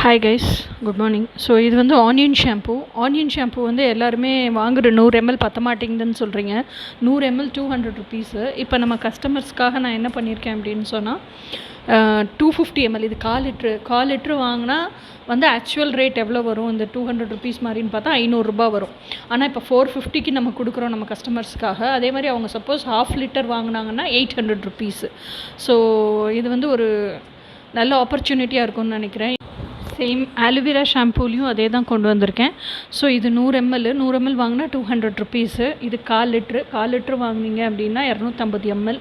Hi guys, good morning. So இது வந்து onion shampoo வந்து எல்லாருமே வாங்குகிற 100 ml பற்ற மாட்டேங்குதுன்னு சொல்கிறீங்க. 100 ml 200 ருபீஸு. இப்போ நம்ம கஸ்டமர்ஸ்க்காக நான் என்ன பண்ணியிருக்கேன் அப்படின்னு சொன்னால் 250 ml, இது 1/4 லிட்ரு வாங்கினா வந்து ஆக்சுவல் ரேட் எவ்வளோ வரும், இந்த 200 ருபீஸ் மாதிரின்னு பார்த்தா 500 ரூபா வரும். ஆனால் இப்போ 450க்கு நம்ம கொடுக்குறோம் நம்ம கஸ்டமர்ஸ்க்காக. அதே மாதிரி அவங்க சப்போஸ் 1/2 லிட்டர் வாங்கினாங்கன்னா 800 ருபீஸு. ஸோ இது வந்து ஒரு நல்ல ஆப்பர்ச்சுனிட்டியாக இருக்கும்னு நினைக்கிறேன். சேம் ஆலோவேரா ஷாம்பூலையும் அதே தான் கொண்டு வந்திருக்கேன். ஸோ இது 100 ml வாங்கினா 200 ருபீஸு. இது 1/4 லிட்ரு வாங்கினீங்க அப்படின்னா 250 ml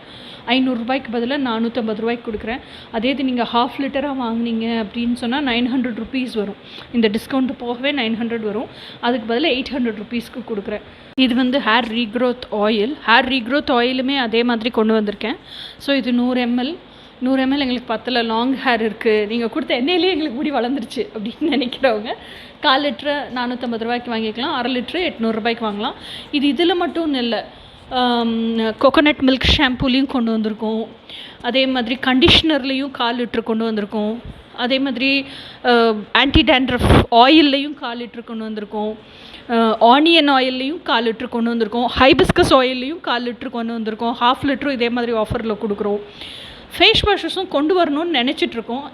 500 ரூபாய்க்கு பதிலாக 450 ரூபாய்க்கு கொடுக்குறேன். அதே இது நீங்கள் 1/2 லிட்டராக வாங்கினீங்க அப்படின்னு சொன்னால் 900 ருபீஸ் வரும். இந்த டிஸ்கவுண்ட்டு போகவே 900 வரும். அதுக்கு பதிலாக 800 ருபீஸ்க்கு கொடுக்குறேன். இது வந்து ஹேர் ரீக்ரோத் ஆயிலுமே அதே மாதிரி கொண்டு வந்திருக்கேன். ஸோ இது 100 ml எங்களுக்கு பத்தல, லாங் ஹேர் இருக்குது, நீங்கள் கொடுத்த எண்ணெயிலே எங்களுக்கு முடி வளர்ந்துருச்சு அப்படின்னு நினைக்கிறவங்க 1/4 லிட்ரு 450 ரூபாய்க்கு வாங்கிக்கலாம். 1/2 லிட்ரு 800 ரூபாய்க்கு வாங்கலாம். இது இதில் மட்டும் இல்லை, கோகோனட் மில்க் ஷாம்பூலையும் கொண்டு வந்திருக்கோம். அதே மாதிரி கண்டிஷ்னர்லேயும் 1/4 லிட்ரு கொண்டு வந்திருக்கோம். அதே மாதிரி ஆன்டி டேண்ட்ரஃப் ஆயில்லையும் 1/4 லிட்ரு கொண்டு வந்திருக்கோம். ஆனியன் ஆயில்லையும் 1/4 லிட்ரு கொண்டு வந்திருக்கோம். ஹைபிஸ்கஸ் ஆயில்லையும் 1/4 லிட்ரு கொண்டு வந்திருக்கோம். 1/2 லிட்ரும் இதே மாதிரி ஆஃபரில் கொடுக்குறோம். ஃபேஸ் வாஷஸும் கொண்டு வரணும்னு நினச்சிட்ருக்கோம்.